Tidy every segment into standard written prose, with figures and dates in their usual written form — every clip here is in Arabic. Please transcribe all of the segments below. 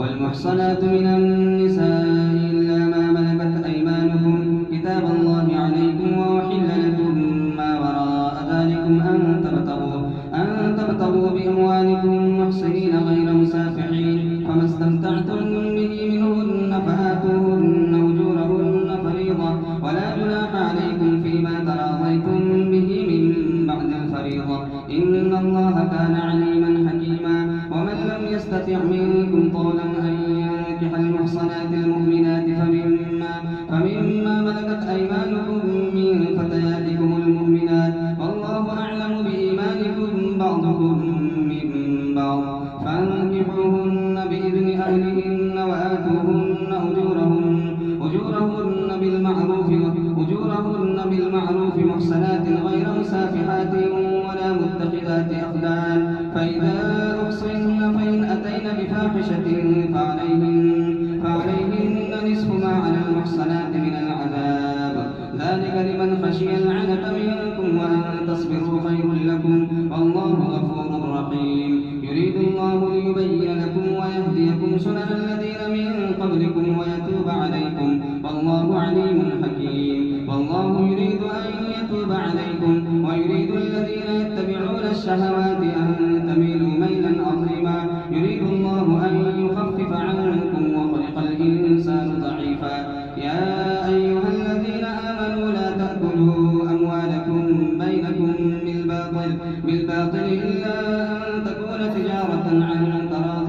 والمحصنات من النساء إلا ما ملكت أيمانكم كتاب الله عليكم وأحل لكم ما وراء ذلكم أن تبتغوا بأموالكم محصنين غير مسافحين، فما استمتعتم به منهن فآتوهن أجورهن فريضة، ولا جناح عليكم فيما تراضيتم به من بعد الفريضة، إن الله كان عليما حكيما. ومن لم يستطع منكم طولا أن ينكح المحصنات المؤمنات فمما ملكت أيمانكم من فتياتكم المؤمنات، والله أعلم بإيمانكم بعضكم من بعض، فانكحوهن بإذن أهلهن وآتوهن أجورهن بالمعروف محصنات غير مسافحات ولا متخذات أخدان، فإذا أحصن فإن أتين بفاحشة فعليهن نصف ما على المحصنات من العذاب، ذلك لمن خشي العنة منكم، وأن تصبروا خير لكم، والله غفور رحيم. يريد الله ليبين لكم ويهديكم سنن الذين من قبلكم ويتوب عليكم، والله عليم حكيم. والله يريد أن يتوب عليكم ويريد الذين يتبعون الشهوات أن تميلوا ميلا عظيما. يريد الله أن يخفف عنكم وخلق الإنسان ضعيفا. يا أيها الذين آمنوا لا تأكلوا أموالكم بينكم بالباطل إلا أن تكون تجارة عن تراض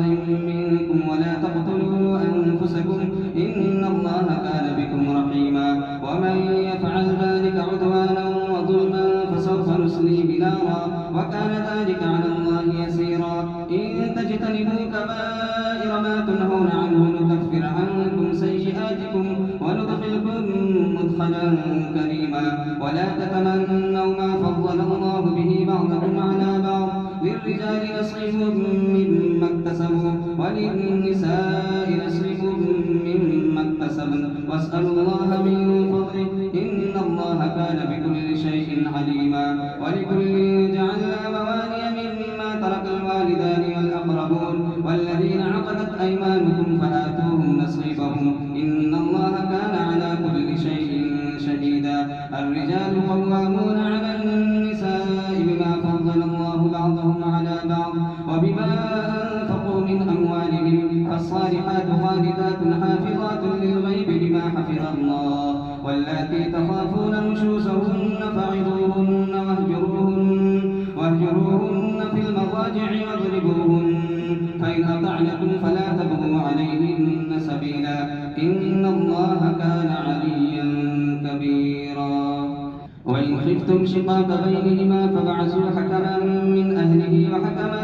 منكم، ولا تقتلوا أنفسكم إن الله كان بكم رحيما. ومن يفعل ذلك عدوانا وظلما فسوف نصليه نارا، وكان ذلك على الله يسيرا. إن تجتنبوا كبائر ما تنهون عنه نكفر عنكم سيئاتكم وندخلكم مدخلا كريما. ولا تتمنوا ما فضل الله به بعضكم على بعض، للرجال نصيب مما اكتسبوا وللنساء نصيب مما اكتسبن، واسألوا الله من فضله إن الله كان بكل شيء عليما. ولكل جعلنا موالي مما ترك الوالدان والأقربون والذين عقدت أيمانكم فآتوهم نصيبهم إن الله كان على كل شيء شهيدا. الرجال قوامون على النساء بما فضل الله بعضهم على بعض وبما أنفقوا من أموالهم، فالصالحات خالدات حافظات للغيب بما حفظ الله. واللاتي تخافون نشوزهن فعظوهن واهجروهن في المضاجع واضربوهن، فإن أطعنكم فلا تبغوا عليهن سبيلا إن الله كان عليا كبيرا. وإن خفتم شقاق بينهما فابعثوا حكما من أهله وحكما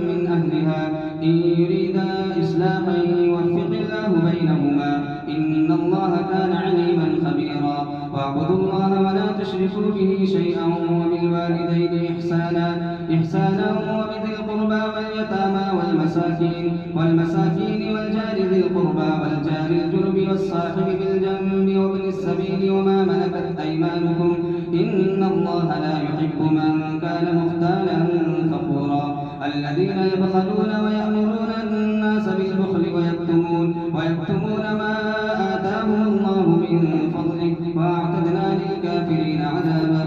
من أهلها إن يريدا إصلاحا يوفق الله بينهما إن الله كان عليما خبيرا. واعبدوا الله ولا تشركوا به شيئا وبالوالدين إحسانا وبذي القربى واليتامى والمساكين والجار ذي القربى والجار الجنب والصاحب بالجنب وابن السبيل وما ملكت أيمانكم إن الله لا يحب من كان مختالا فخورا. الذين يبخلون ويأمرون الناس بالبخل ويكتمون ما آتاهم الله من فضله وأعتدنا للكافرين عذابا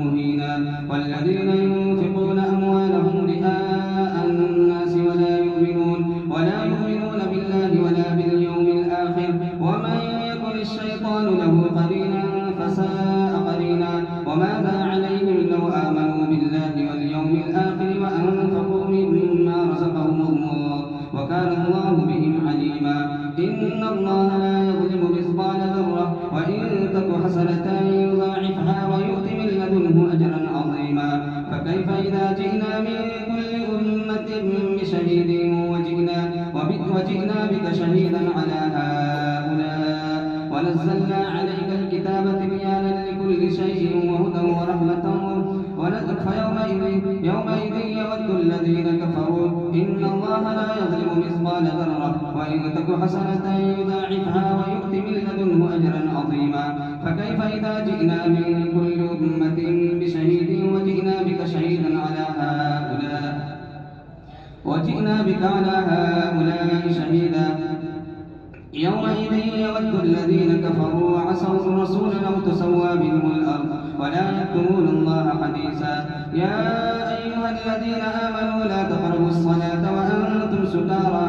مهينا. والذين ينفقون أموالهم رئاء الناس ولا يؤمنون بالله ولا باليوم الآخر ومن يكن الشيطان له قرينا فساء قرينا. وماذا عليهم لو آمنوا بالله واليوم الآخر وأنفقوا مما رزقهم الله وكان الله بهم عليما. إن الله لا يظلم مثقال ذرة وإن تك حسنة يضاعفها ويؤت من لدنه أجرا عظيما. فكيف إذا جئنا من كل أمة بشهيد وجئنا بك شهيدا على هؤلاء ونزلنا عليك الكتاب تبيانا لكل شيء وهدى ورحمة يومئذ يود الذين كفروا إن الله لا يظلم مثقال ذرة وإن تك حسنة يضاعفها ويؤت من لدنه أجرا عظيما. فكيف إذا جئنا من كل أمة بشهيد وجئنا بك شهيدا على هؤلاء شهيدا يومئذ يود الذين كفروا وعصوا الرسول لو تسوى بهم الأرض ولا يكتمون الله حديثا. يا أيها الذين آمنوا لا تقربوا الصلاة وأنتم سكارى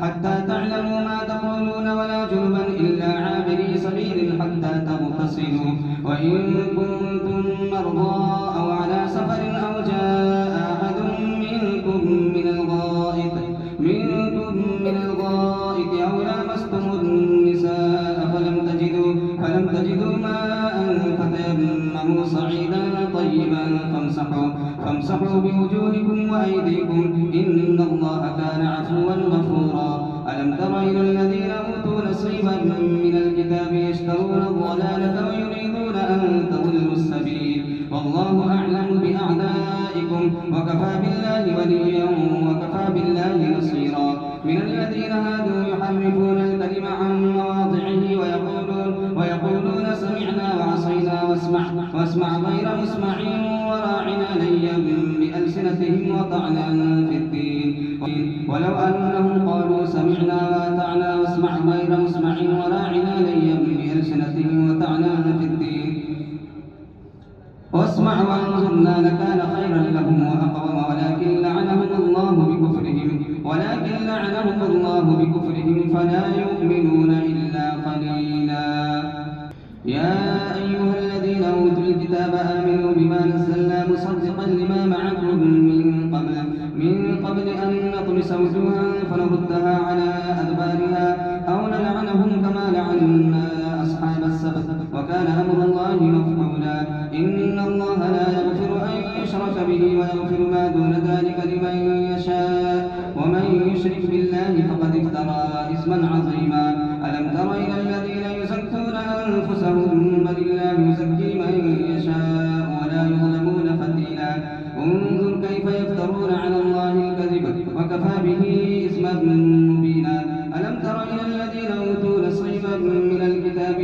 حتى تعلموا ما تقولون ولا جنبا إلا عابري سبيل حتى تغتسلوا وإن كنتم مرضى أو على سفر أو جاء أحد منكم من الغائط أو لامستم النساء فلم تجدوا ماء فتيمموا صعيدا طيبا فامسحوا بوجوهكم وأيديكم إن الله كان عفوا غفورا. ألم تر إلى الذين أوتوا نصيبا من الكتاب يشترون الضلالة ويريدون أن تضلوا السبيل والله أعلم بأعدائكم وكفى بالله وليا وكفى بالله نصيرا. من الذين هادوا يحرفون الكلم عن مواضعه ويقولون سمعنا وعصينا واسمع غير مسمع وراعنا ليا بألسنتهم وطعنا في الدين ولو أنهم قالوا سمعنا وأطعنا واسمع غير مسمع وراعنا ليا بألسنتهم وطعنا في الدين واسمع وانظرنا لكان خيرا لهم وأقوم ولكن لعنهم الله بكفرهم فلا يؤمنون إلا قليلا. يا أيها الذين أوتوا الكتاب آمنوا بما نزلنا مصدقا لما معكم من قبل أن نطمس وجوها فنردها على أدبارها أو نلعنهم كما لعنا أصحاب السبت وكان أمر الله مفعولا. إن الله لا يغفر أن يشرك به ويغفر ما دون ذلك لمن يشاء ومن يشرك بالله فقد افترى إثما عظيما. ألم تر إلى الذين يزكون أنفسهم بل الله يزكي من يشاء ولا يظلمون فتيلا. انظر كيف يفترون على الله الكذب وكفى به إثما مبينا. ألم تر إلى الذين أوتوا نصيبا من الكتاب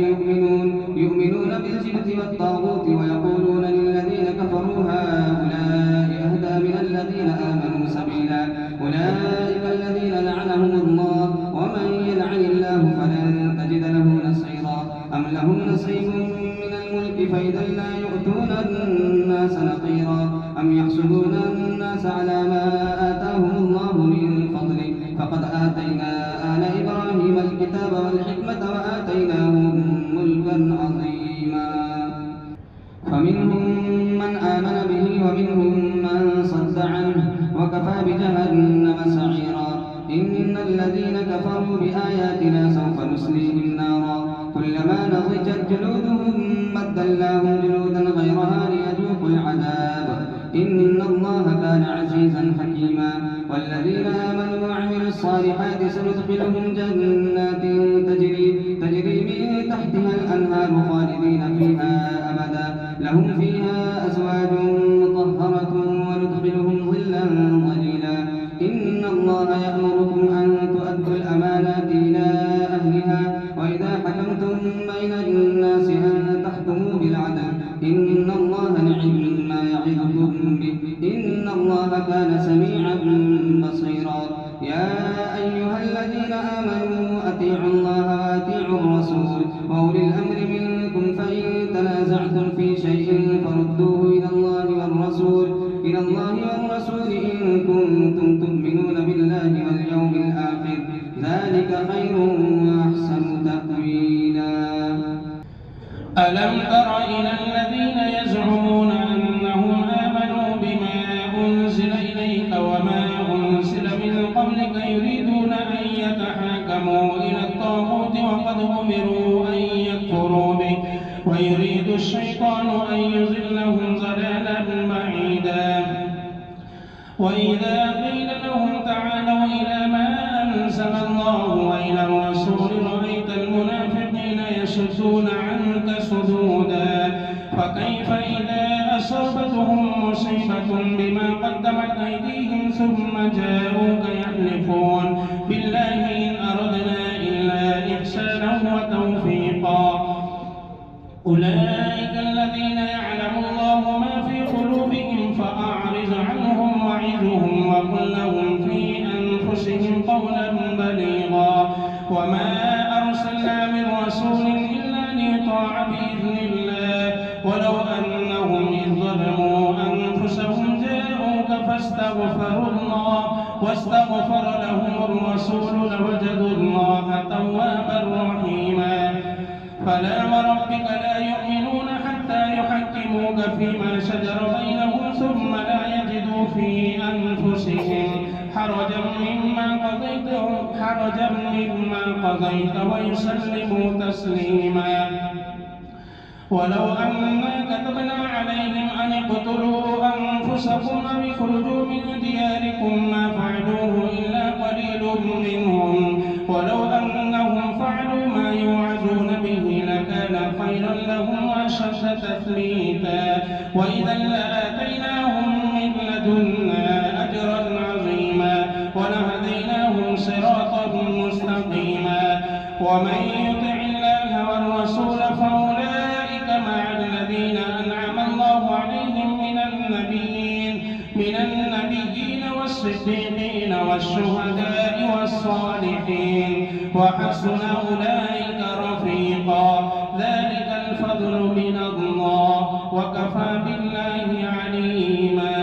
يؤمنون بالجبت والطاغوت ويقولون للذين كفروا هؤلاء أهدى من الذين آمنوا سبيلا. أولئك الذين لعنهم الله ومن يلعن الله فلن تجد له نصيرا. أم لهم نصيب من الملك فإذا لا يؤتون الناس نقيرا. أم يحسدون الناس على ما آتاهم الله من فضله فقد آتينا آل إبراهيم الكتاب والحكمة وآتيناهم ملكا عظيما. فمنهم من آمن به ومنهم من صد عنه وكفى بجهنم سعيرا. إن الذين كفروا بآياتنا سوف نصليهم نارا كلما نضجت جلودهم بدلناهم جلودا غيرها ليذوقوا العذاب إن الله كان عزيزا حكيما. والذين آمنوا وعملوا الصالحات سندخلهم جنات تجري من تحتها الأنهار خالدين فيها أبدا لهم فيها أزواج مطهرة وندخلهم ظلا ظليلا. إن الله يأمركم أن تؤدوا الأمانات إلى أهلها وإذا حكمتم بين الناس أن تحكموا بالعدل إن الله نعم ما يعظكم به إن الله كان سميعا بصيرا. يا أيها الذين آمنوا أطيعوا الله وأطيعوا الرسول وأولي الأمر منكم فإن تنازعتم في شيء فردوه إلى الله والرسول إن كنتم تؤمنون بالله واليوم الآخر ذلك خير وأحسن تأويلا. ألم تر إلى الذين يزعمون أنهم آمنوا بما أنزل إليك وما أنزل من قبلك يريدون أن يتحاكموا إلى الطاغوت وقد أمروا أن يكفروا به ويريد الشيطان أن يضلهم ضلالا بعيدا. وإذا قيل لهم تعالوا إلى ما أنزل الله وإلى الرسول رأيت المنافقين يصدون عنك صدودا. فكيف إذا أصابتهم مصيبة بما قدمت أيديهم ثم جاءوك يحلفون بالله إن أردنا إلا إحسانا وتوفيقا. أولئك الذين يعلم الله ما في قلوبهم فأعرض عنهم وعظهم وقل لهم في أنفسهم قولا بليغا. وما رسول إلا ليطاع بإذن الله ولو أنهم إذ ظلموا أنفسهم جاءوك واستغفر لهم الرسول لوجدوا الله توابا رحيما. فلا وربك لا يؤمنون حتى يحكموك فيما شجر بينهم ثم لا يجدوا في أنفسهم حرجا مما قضيت ويسلموا تسليما. ولو أنا كتبنا عليهم أن اقتلوا أنفسكم أو اخرجوا من دياركم ما فعلوه إلا قليل منهم ولو أنهم فعلوا ما يوعظون به لكان خيرا لهم وأشد تثبيتا وإذا لآتيناهم من لدنا أجرا عظيما ولهديناهم صراطا مستقيما. ومن يطع الله والرسول فأولئك مع الذين أنعم الله عليهم من النبيين والصديقين والشهداء والصالحين وحسن أولئك رفيقا. ذلك الفضل من الله وكفى بالله عليما.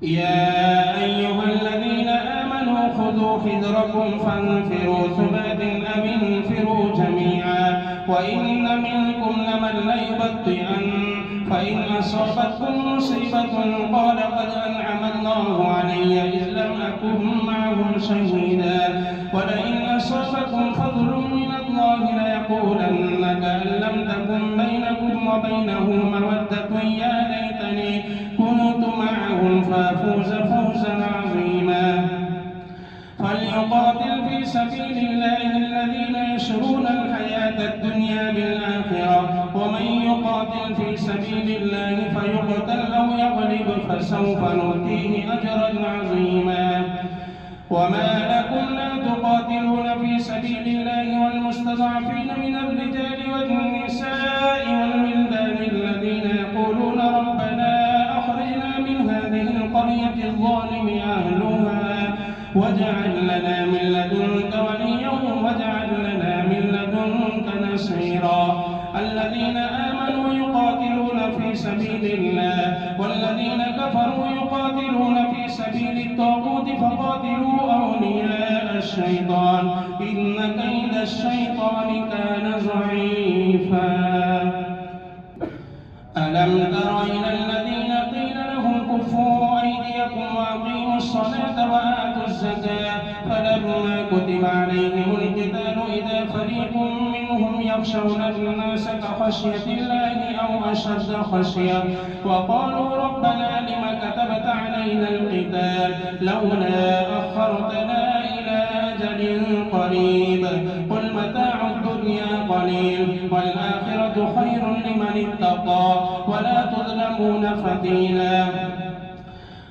يا أيها الذين آمنوا خذوا حذركم فانفروا ثبات أو انفروا جميعا وإن منكم لمن ليبطئن فإن أصابتكم مصيبة قال قد أنعم الله علي إذ لم أكن معهم شهيدا ولئن أصابكم فضل من الله ليقولن كأن لم تكن بينكم وبينه مودة يا ليتني كنت معهم فأفوز فوزا عظيما. فليقاتل في سبيل الله الذين يشرون الحياة الدنيا بالآخرة ومن يقاتل في سبيل الله فيقتل أو يغلب فسوف نؤتيه أجرا عظيما. وما لكم لا تقاتلون في سبيل الله والمستضعفين من الرجال والنساء والولدان الذين يقولون ربنا أخرجنا من هذه القرية الظالم أهلها واجعل لنا من لدنك وليا واجعل لنا من لدنك نصيرا. الذين آمنوا يقاتلون في سبيل الله والذين كفروا يقاتلون في سبيل الطاغوت فقاتلوا أولياء الشيطان إن كيد الشيطان كان ضعيفا. ألم تر إلى الذين قيل لهم كفوا أيديكم وأقيموا الصلاة وآتوا الزكاة فلما كتب عليهم القتال إذا فريق منهم يخشون الناس كخشية الله أو أشد خشية وقالوا ربنا لم كتبت علينا القتال لولا أخرتنا إلى أجل قريب قل متاع الدنيا قليل والآخرة خير لمن اتقى ولا تظلمون فتيلا.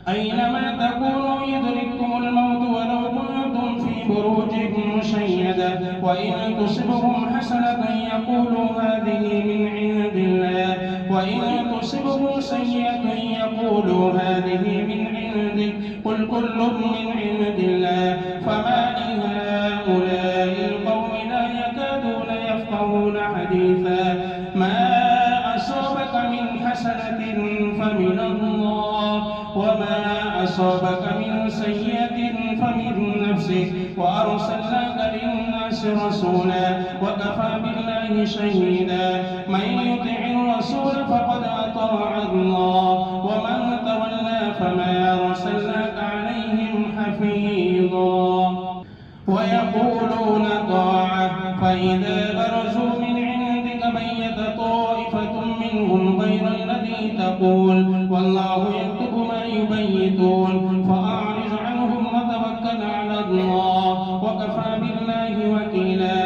أينما تكونوا يدرككم الموت ولو كنتم في بروج مشيدة وإن تصبهم حسنة يقولوا هذه من عند الله وإن تصبهم سيئة يقولوا هذه من عندك قل كل من عند الله فما لهؤلاء القوم لا يكادون يفقهون حديثا. ما أصابك من حسنة فمن الله وما أصابك من سيئة فمن نفسك وأرسلناك للناس رسولا وكفى بالله شهيدا. من يطع الرسول فقد أطاع الله ومن تولى فما أرسلناك عليهم حفيظا. ويقولون طاعة فإذا برزوا من عندك بيت طائفة منهم غير الذي تقول والله يكتب ما يبيتون فأعرض عنهم وتوكل على الله وكفى بالله وكيلا.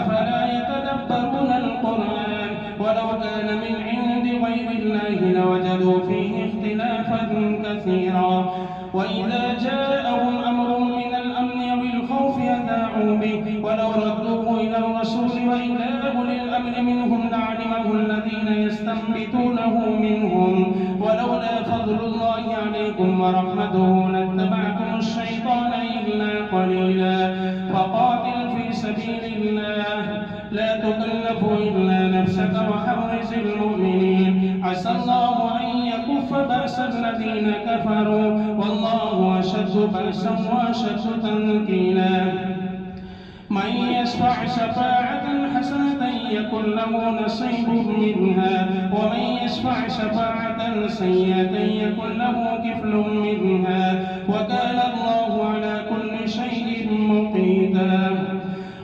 أفلا يتدبرون القرآن ولو كان من عند غير الله لوجدوا فيه اختلافا كثيرا. وإذا جاءهم أمر من الأمن أو الخوف أذاعوا به ولو ردوه إلى الرسول وإلى أولي الأمر منهم لعلمه الذين يستنبطونه منهم ولولا فضل الله عليكم ورحمته لاتبعتم الشيطان إلا قليلا. فقاتل في سبيل الله لا تكلف إلا نفسك وحرز المؤمنين. عسى الله أن يكف بأس الذين كفروا والله أشد بأسا وأشد تنكيلا. من يشفع شفاعة حسنة يكن له نصيب منها ومن يشفع شفاعة سيئة يكن له كفل منها وكان الله على كل شيء مقيتا.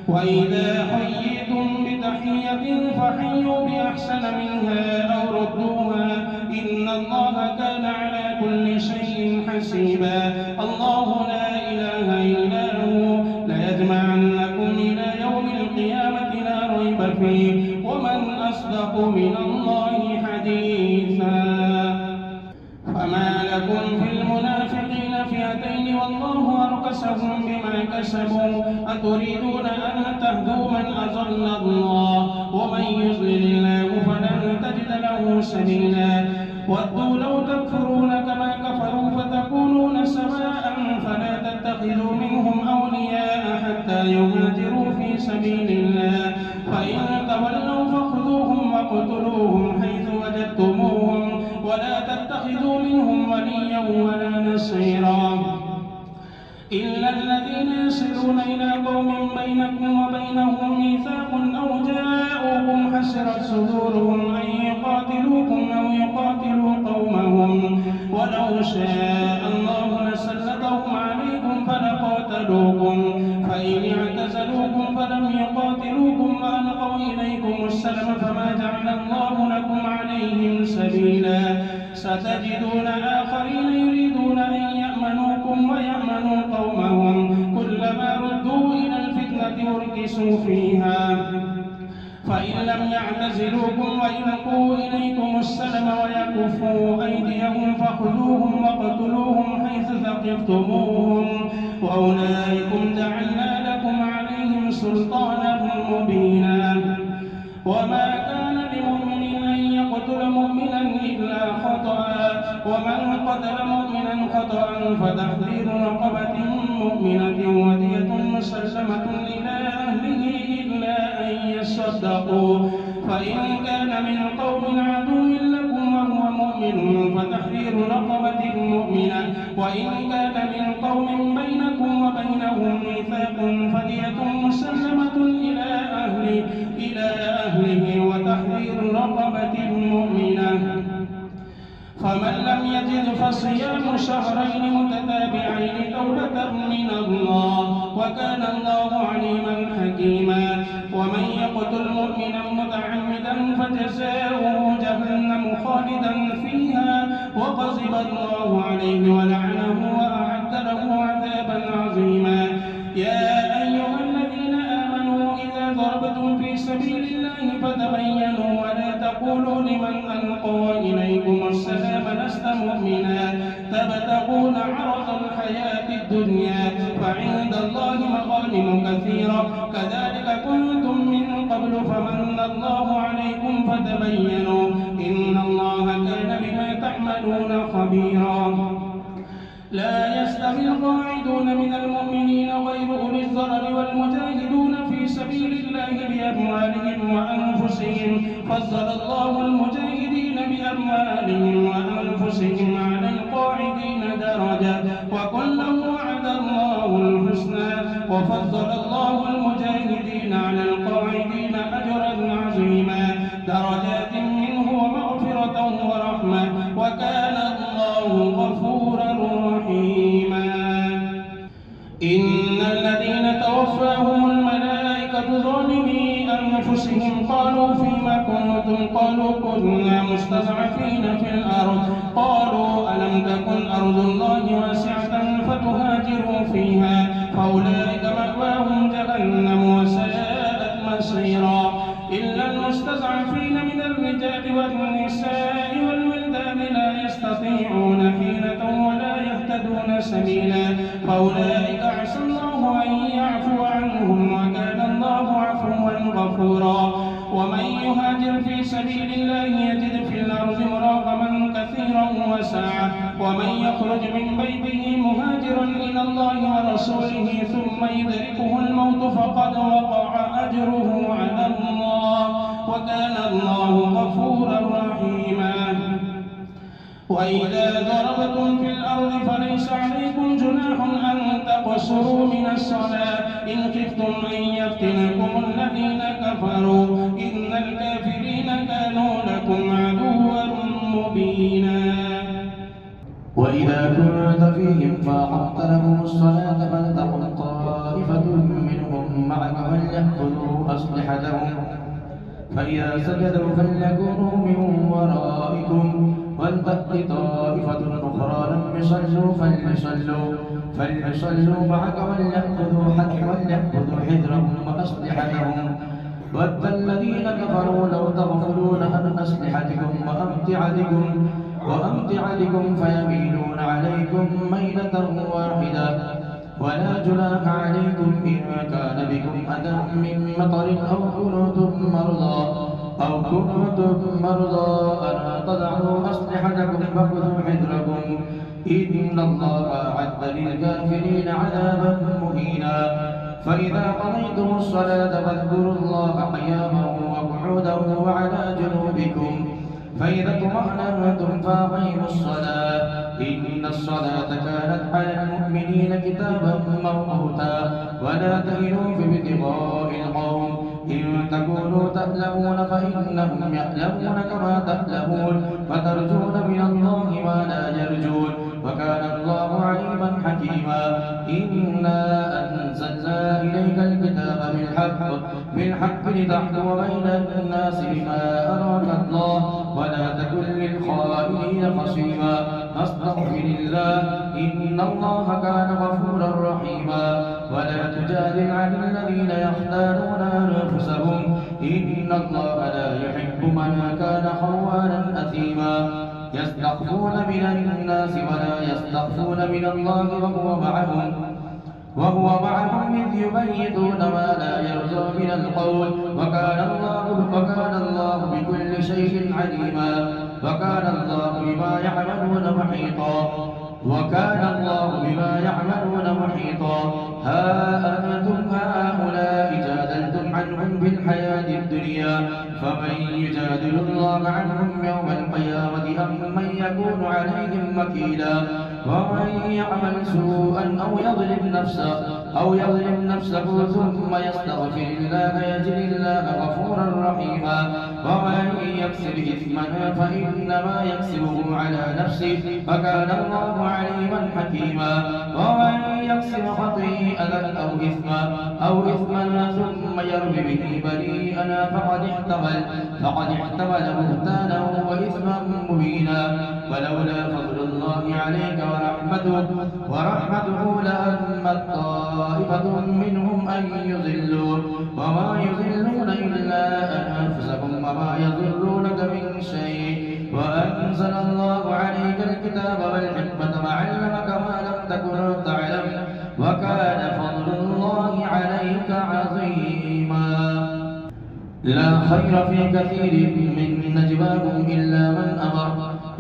وإذا حييتم بتحية فحيوا بأحسن منها أو ردوها إن الله كان على كل شيء حسيبا. الله لا إله إلا هو ليجمعنكم إلى يوم القيامة لا ريب فيه ومن أصدق من الله حديثا. فما لكم في المنافقين فئتين والله أركسهم بما كسبوا أتريدون أن تهدوا من أضل الله ومن يضلل الله فلن تجد له سبيلا. ودوا لو تكفرون كما كفروا فتكونون سواء فلا تتخذوا منهم أولياء حتى يهاجروا في سبيل الله فإن تولوا فخذوهم واقتلوهم حيث وجدتموهم ولا تتخذوا منهم وليا ولا نصيرا إلا الذين يصلون إلى قوم بينكم وبينهم ميثاق أو جاءوكم حسرت صدورهم أن يقاتلوكم أو يقاتلوا قومهم ولو شاء الله لسلطهم عليكم فلقاتلوكم فإن اعتزلوكم فلم يقاتلوكم وألقوا إليكم السلم فما جعل الله لكم عليهم سبيلا. ستجدون آخرين يريدون أن يأمنوكم ويأمنوا قومهم كلما ردوا إلى الفتنة أركسوا فيها فإن لم يعتزلوكم ويلقوا إليكم السلم ويكفوا أيديهم فخذوهم واقتلوهم حيث ثقفتموهم وأولئكم جعلنا لكم عليهم سلطانا مبينا. وما كان لمؤمن أن يقتل مؤمنا إلا خطأ ومن قتل مؤمنا خطأ فتحرير رقبة مؤمنة ودية مسلمة إلى أهله إلا أن يصدقوا فإن كان من قوم عدو لكم وهو مؤمن فتحرير رقبة مؤمنة وإن كان من قوم بينكم وبينهم ميثاق فدية مسلمة إلى أهله وتحرير رقبة مؤمنة. فمن لم يجد فصيام شهرين متتابعين توبة من الله وكان الله عليما حكيما. ومن يقتل مؤمنا متعمدا فجزاؤه جهنم خالدا فيها وغضب الله عليه ولعنه وأعد له عذابا عظيما. يا أيها الذين آمنوا إذا ضربتم في سبيل الله فتبينوا ولا تقولوا لمن ألقى إليكم السلام لست مؤمنا تبتغون عرض الحياة الدنيا فعند الله مغانم كثيرة كذلك كنتم من قبل فمن الله عليكم فتبينوا إن الله كان بما تعملون خبيرا. لا يستوي القاعدون من المؤمنين غير أولي الضرر والمجاهدون في سبيل الله بأموالهم وأنفسهم فضل الله المجاهدين بأموالهم وأنفسهم على القاعدين درجة وكلا وعد الله الحسنى وفضل الله المجاهدين على القاعدين أجرا عظيما درجات منه ومغفرة ورحمة وكان الله غفورا رحيما. إن الذين توفاهم الملائكة ظالمي أنفسهم قالوا فيما كنتم قالوا كنا مستضعفين في الأرض قالوا ألم تكن أرض الله واسعة فتهاجروا فيها فأولئك مأواهم جهنم وساءت مصيرا. إلا المستضعفين من الرجال والنساء والولدان لا يستطيعون حيلة ولا يهتدون سبيلا فأولئك عسى الله أن يعفو عنهم وكان الله عفوا غفورا. ومن يهاجر في سبيل الله يجد في الأرض مراغما كثيرا وسعة ومن يخرج من بيته مهاجرا إلى الله ورسوله ثم يدركه الموت فقد وقع أجره على الله وكان الله غفورا رحيما. وإذا ضربتم في الأرض فليس عليكم جناح أن تقصروا من الصلاة إن خفتم أن يفتنكم الذين كفروا إن الكافرين كانوا لكم عدوا مبينا. وإذا كنت فيهم فأقمت لهم الصلاة فلتقم طائفة منهم معك وليأخذوا أسلحتهم فإذا سجدوا فليكونوا من ورائكم ولتأت طائفة أخرى لم يصلوا فليصلوا معك وليأخذوا حذرهم وأسلحتهم ود الذين كفروا لو تغفلون عن أسلحتكم وأمتعتكم فيميلون عليكم ميلة واحدة ولا جناح عليكم إن كان بكم أذى من مطر أو كنتم مرضى أن تضعوا أسلحتكم فخذوا حذركم إن الله أعد للكافرين عذابا مهينا. فإذا قضيتم الصلاة فاذكروا الله قياما وقعودا وعلى جنوبكم فإذا اطمأننتم فأقيموا الصلاة إن الصلاة كانت على المؤمنين كتابا موقوتا. ولا تهنوا في ابتغاء القوم إن تكونوا تألمون فإنهم يألمون كما تألمون فترجون من الله ما لا يرجون وكان الله عليما حكيما. إنا أنزلنا إليك الكتاب بالحق لتحكم بين الناس بما أراك الله ولا تكن للخائنين خصيما. أستغفر الله إن الله كان غفورا رحيما. ولا تجادل عن الذين يختارون أنفسهم إن الله لا يحب من كان خوانا أثيما. يستخفون من الناس ولا يستخفون من الله وهو معهم إذ يبيتون ما لا يرضى من القول وكان الله بكل شيء عليما. وكان الله بما يعملون محيطا. ها أنتم هؤلاء جادلتم عنهم في الحياة الدنيا فمن يجادل الله عنهم يوم القيامة أم من يكون عليهم وكيلا. ومن يعمل سوءا أو يظلم نفسه ثم يستغفر الله يجد الله غفورا رحيما. ومن يكسب إثما فإنما يكسبه على نفسه وكان الله عليما حكيما. ومن يكسب خطيئة أو إثما ثم يرم به بريئا فقد احتمل بهتانا وإثما مبينا. ولولا فضل الله عليك ورحمته لهمت طائفة منهم أن يضلوا وما يضلون إلا أنفسهم وما يضرونك من شيء. وأنزل الله عليك الكتاب والحكمة وعلمك ما لم تكن تعلم وكان فضل الله عليك عظيما. لا خير في كثير من نجواهم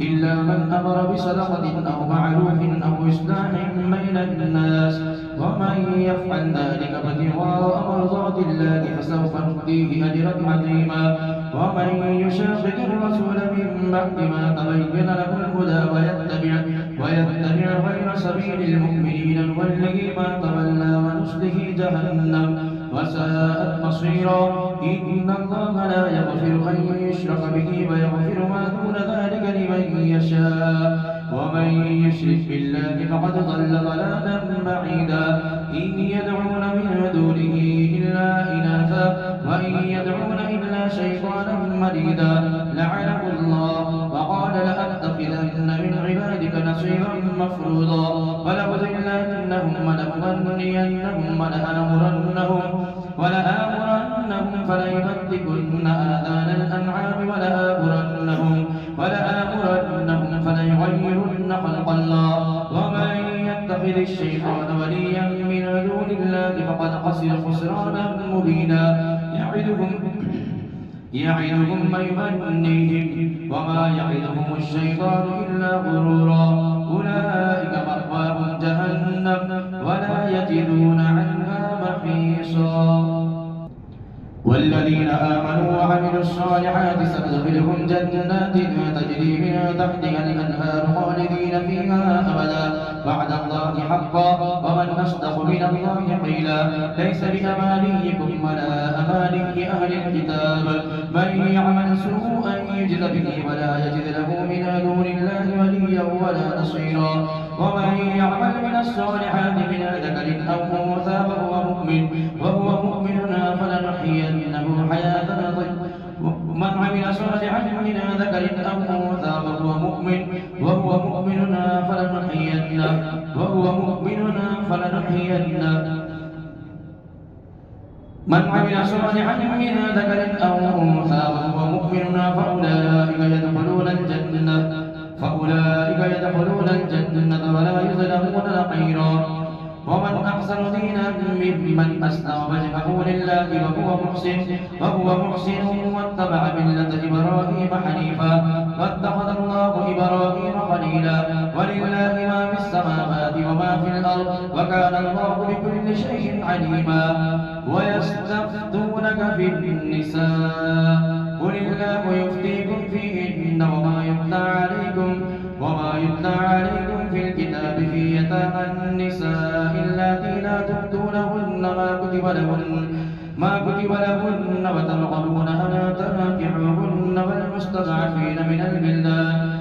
إلا من أمر بصدقة أو معروف أو إصلاح بين الناس ومن يفعل ذلك ابتغاء مرضات الله فسوف نؤتيه أجرا عظيما. ومن يشاقق الرسول من بعد ما تبين له الهدى ويتبع غير سبيل المؤمنين نوله ما تولى ونصله جهنم وساءت مصيرا. إن الله لا يغفر أن يشرك به ويغفر ما دون ذلك لمن يشاء ومن يشرك بالله فقد ضل ضلالا بعيدا. إن يدعون من دونه إلا إناثا وإن يدعون إلا شيطانا مريدا لعنه الله وقال لأتخذن من عبادك نصيبا مفروضا. ولأضلنهم ولآمرنهم فليبتكن آذان الأنعام ولآمرنهم فليغيرن خلق الله. ومن يتخذ الشيطان وليا من دون الله فقد خسر خسرانا مبينا. يعدهم ويمنيهم وما يعدهم الشيطان إلا غرورا. أولئك مأواهم جهنم ولا يجدون عنها محيصا. والذين آمنوا وعملوا الصالحات سندخلهم جنات تجري من تحتها الأنهار خالدين فيها أبدا وعد الله حقا ومن أصدق من الله قيلا ليس بأمانيكم ولا أماني أهل الكتاب من يعمل سوءا يجز به ولا يجد له من دون الله وليا ولا نصيرا ومن يعمل من الصالحات من ذكر أو أنثى وهو مؤمن فلنحيينه حياة طيبة من عمل صالحا من ذكر أو أنثى وهو مؤمن فلنحيينه من عمل صالحا من ذكر أو أنثى وهو مؤمن فأولئك يدخلون الجنة ولا يظلمون نقيرا ومن أحسن دينا ممن أسلم وجهه لله وهو محسن واتبع ملة إبراهيم حنيفا واتخذ الله إبراهيم خليلا ولله ما في السماوات وما في الأرض وكان الله بكل شيء عليما ويستفتونك في النساء قل الله يفتيكم فيهن وما يتلى عليكم في الكتاب في يتامى النساء اللاتي لا تؤتونهن ما كتب لهن وترغبون أن تنكحوهن والمستضعفين من البلدان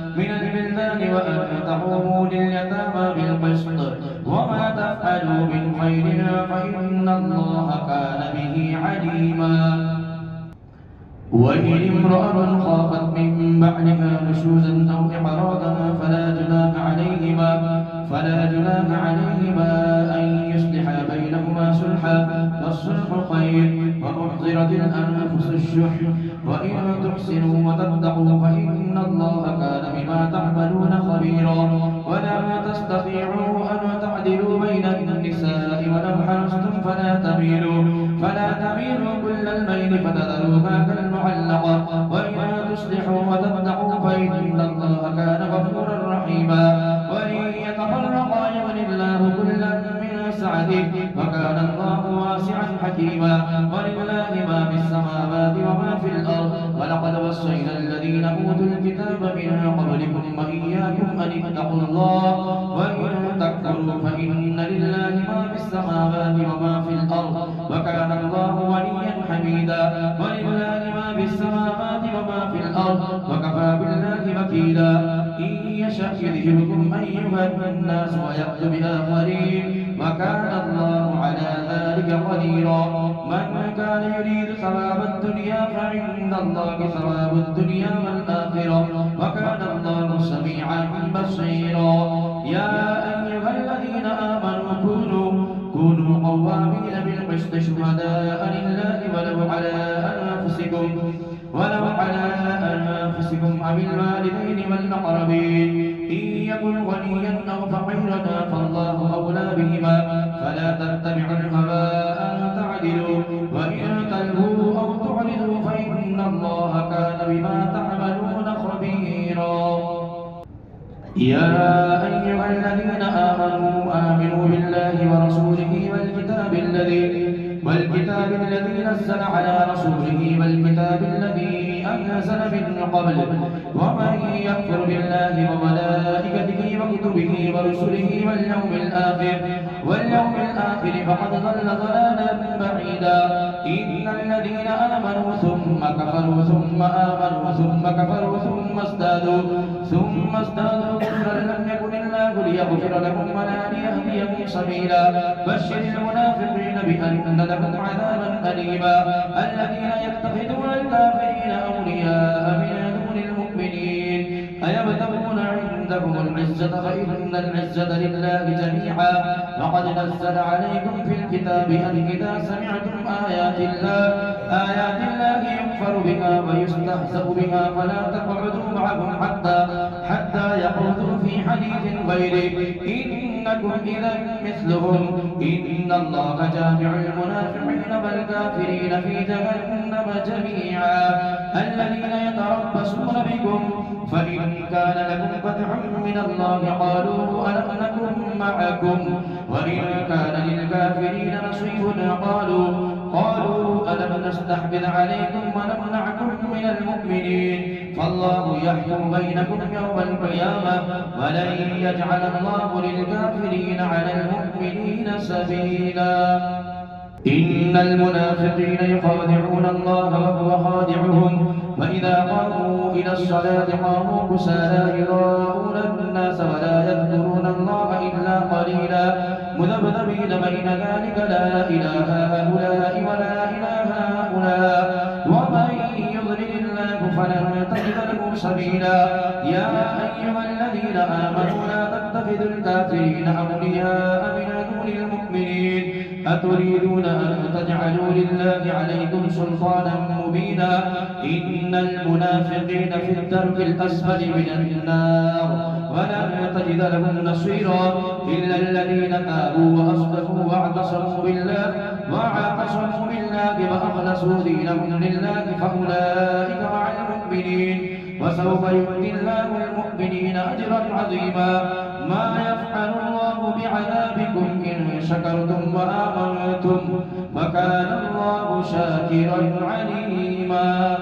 وأن تقوموا لليتامى بالقسط وما تفعلوا من خير فإن الله كان به عليما وإن امرأة خافت من بعدها نشوزا أو إعراضا فلا جناح عليهما أن يصلحا بينهما صلحا والصلح خير وأحضرت الأنفس الشح وإن تحسنوا وتتقوا فإن الله كان بما تعملون خبيرا ولا تستطيعوا أن تعدلوا بين النساء ولو حرصتم فلا تميلوا كل الميل فتذروها كالمعلقة وإن تصلحوا وتتقوا فإن الله كان غفورا رحيما وإن يتفرقا يغن الله كلا من سعته وكان الله واسعا حكيما ولله ما في السماوات وما في الأرض ولقد وصينا الذين أوتوا الكتاب من قبلكم وإياكم أن اتقوا الله وإن تكفروا فإن لله ما في السماوات وما في الأرض وكان الله وليا حميدا ولله ما في السماوات وما في الأرض وكفى بالله وكيلا إن يشأ يذهبكم أيها الناس ويأت بآخرين وكان الله على ذلك قديرا من كان يريد ثواب الدنيا فعند الله ثواب الدنيا والآخرة وكان الله سميعا بصيرا يا أيها الذين آمنوا كونوا قوامين بالقسط شهداء لله ولو على أنفسكم أو الوالدين والأقربين إن يكن غنيا أو فقيرا فالله أولى بهما فلا تتبعوا الهوى أن تعدلوا وإن تلهوا أو تعرضوا فإن الله كان بما تعملون خبيرا يا أيها الذين آمنوا بالله ورسوله والكتاب الذي نزل على رسوله والكتاب الذي أنزل من قبل ومن يكفر بالله وملائكته وكتبه ورسله واليوم الآخر فقد ضل ضلالا بعيدا إن الذين آمنوا ثم كفروا ثم آمنوا ثم كفروا ثم ازدادوا كفرا لم يكن الله ليغفر لهم ولا ليهديهم سبيلا بشر المنافقين بأن لهم عذابا أليما الذين يتخذون الكافرين أولياء من دون المؤمنين أيبتغون عندهم العزة فإن العزة لله جميعا وقد نزل عليكم في الكتاب أن إذا سمعتم آيات الله يكفر بها ويستهزأ بها فلا تقعدوا معهم حتى يخوضوا في حديث غيره إنكم إذا مثلهم إن الله جامع المنافقين والكافرين في جهنم جميعا الذين يتربصون بكم فإن كان لكم فتح من الله قالوا ألم نكن معكم وإن كان للكافرين نصيب قالوا ألم نستحبذ عليكم ونمنعكم من المؤمنين فالله يحكم بينكم يوم القيامة ولن يجعل الله للكافرين على المؤمنين سبيلا إن المنافقين يخادعون الله وهو خادعهم وإذا قاموا إلى الصلاة قاموا كسالى يراءون الناس ولا يذكرون الله إلا قليلا مذبذبين بين ذلك لا إله هؤلاء ولا إله هؤلاء ومن يضلل الله فلن تجد له سبيلا يا أيها الذين آمنوا لا تتخذوا الكافرين أولياء من دون المؤمنين أتريدون أن تجعلوا لله عليكم سلطانا مبينا إن المنافقين في الدرك الأسفل من النار ولن تجد لهم نصيرا إلا الذين تابوا وأصلحوا واعتصموا بالله وأخلصوا دينهم لله فأولئك مع المؤمنين وسوف يؤتي الله المؤمنين أجرا عظيما ما يفعل الله بعذابكم إن شكرتم وآمنتم وكان الله شاكرا عليما